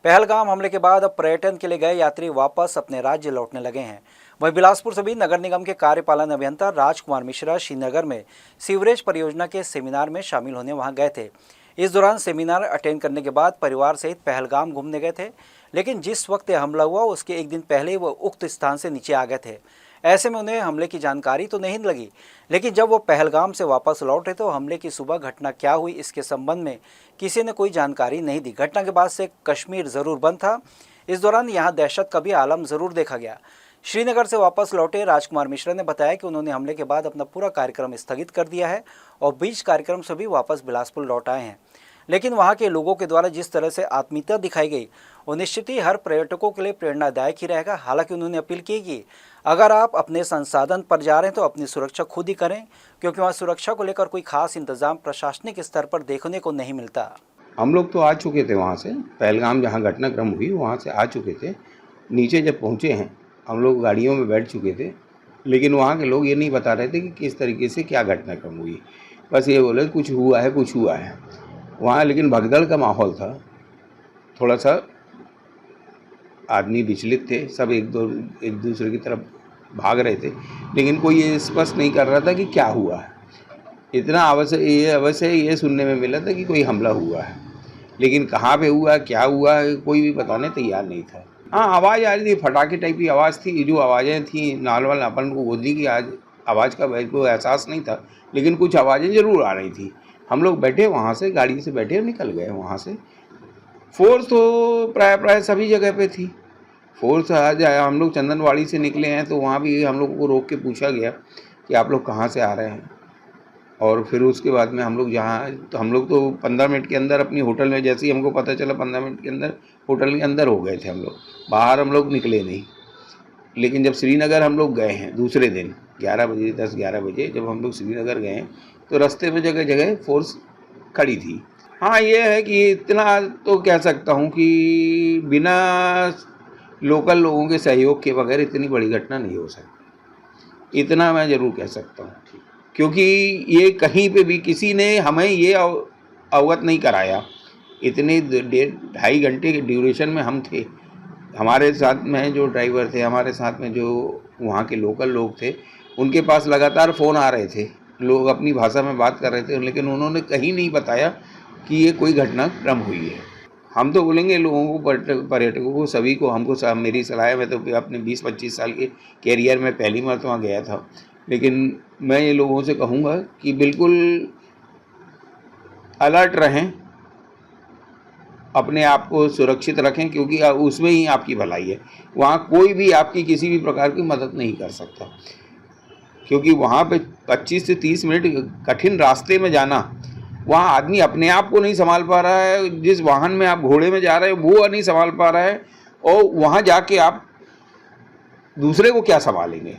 पहलगाम हमले के बाद अब पर्यटन के लिए गए यात्री वापस अपने राज्य लौटने लगे हैं। वहीं बिलासपुर से भी नगर निगम के कार्यपालन अभियंता राजकुमार मिश्रा श्रीनगर में सीवरेज परियोजना के सेमिनार में शामिल होने वहां गए थे। इस दौरान सेमिनार अटेंड करने के बाद परिवार सहित पहलगाम घूमने गए थे, लेकिन जिस वक्त यह हमला हुआ उसके एक दिन पहले वो उक्त स्थान से नीचे आ गए थे। ऐसे में उन्हें हमले की जानकारी तो नहीं लगी, लेकिन जब वो पहलगाम से वापस लौटे तो हमले की सुबह घटना क्या हुई इसके संबंध में किसी ने कोई जानकारी नहीं दी। घटना के बाद से कश्मीर ज़रूर बंद था। इस दौरान यहाँ दहशत का भी आलम ज़रूर देखा गया। श्रीनगर से वापस लौटे राजकुमार मिश्रा ने बताया कि उन्होंने हमले के बाद अपना पूरा कार्यक्रम स्थगित कर दिया है और बीच कार्यक्रम से भी वापस बिलासपुर लौट आए हैं। लेकिन वहां के लोगों के द्वारा जिस तरह से आत्मीयता दिखाई गई वो निश्चित ही हर पर्यटकों के लिए प्रेरणादायक ही रहेगा। हालांकि उन्होंने अपील की कि अगर आप अपने संसाधन पर जा रहे हैं तो अपनी सुरक्षा खुद ही करें, क्योंकि वहाँ सुरक्षा को लेकर कोई खास इंतजाम प्रशासनिक स्तर पर देखने को नहीं मिलता। हम लोग तो आ चुके थे वहाँ से, पहलगाम जहाँ घटनाक्रम हुई वहाँ से आ चुके थे। नीचे जब पहुँचे हैं हम लोग गाड़ियों में बैठ चुके थे, लेकिन वहाँ के लोग ये नहीं बता रहे थे कि किस तरीके से क्या घटनाक्रम हुई। बस ये बोले कुछ हुआ है कुछ हुआ है वहाँ, लेकिन भगदड़ का माहौल था। थोड़ा सा आदमी विचलित थे, सब एक दूसरे की तरफ भाग रहे थे, लेकिन कोई ये स्पष्ट नहीं कर रहा था कि क्या हुआ है। इतना अवश्य ये सुनने में मिला था कि कोई हमला हुआ है, लेकिन कहाँ पे हुआ क्या हुआ कोई भी बताने तैयार नहीं था। हाँ, आवाज़ आ रही थी, फटाके टाइप की आवाज़ थी। जो आवाज़ें थी नाल अपन को गोदी की आवाज़ का कोई एहसास नहीं था, लेकिन कुछ आवाज़ें ज़रूर आ रही थी। हम लोग बैठे वहाँ से, गाड़ी से बैठे और निकल गए वहाँ से। फोर्स तो प्राय सभी जगह पे थी। फोर्स आज हम लोग चंदनवाड़ी से निकले हैं तो वहाँ भी हम लोग को रोक के पूछा गया कि आप लोग कहाँ से आ रहे हैं। और फिर उसके बाद में हम लोग तो 15 मिनट के अंदर अपनी होटल में, जैसे ही हमको पता चला 15 मिनट के अंदर होटल के अंदर हो गए थे हम लोग। बाहर हम लोग निकले नहीं। लेकिन जब श्रीनगर हम लोग गए हैं दूसरे दिन 10-11 बजे जब हम लोग श्रीनगर गए तो रास्ते में जगह जगह फोर्स खड़ी थी। हाँ, ये है कि इतना तो कह सकता हूँ कि बिना लोकल लोगों के सहयोग के बगैर इतनी बड़ी घटना नहीं हो सकती, इतना मैं ज़रूर कह सकता हूँ। क्योंकि ये कहीं पे भी किसी ने हमें ये अवगत नहीं कराया। इतने 2.5 घंटे के ड्यूरेशन में हम थे, हमारे साथ में जो ड्राइवर थे, हमारे साथ में जो वहाँ के लोकल लोग थे, उनके पास लगातार फ़ोन आ रहे थे, लोग अपनी भाषा में बात कर रहे थे, लेकिन उन्होंने कहीं नहीं बताया कि ये कोई घटनाक्रम हुई है। हम तो बोलेंगे लोगों को, पर्यटकों को, सभी को, हमको मेरी सलाह है। मैं तो अपने 20-25 साल के कैरियर में पहली बार तो वहाँ गया था, लेकिन मैं ये लोगों से कहूँगा कि बिल्कुल अलर्ट रहें, अपने आप को सुरक्षित रखें, क्योंकि उसमें ही आपकी भलाई है। वहाँ कोई भी आपकी किसी भी प्रकार की मदद नहीं कर सकता, क्योंकि वहाँ पे 25 से 30 मिनट कठिन रास्ते में जाना, वहाँ आदमी अपने आप को नहीं संभाल पा रहा है। जिस वाहन में आप घोड़े में जा रहे हो वो नहीं संभाल पा रहा है, और वहाँ जाके आप दूसरे को क्या संभालेंगे।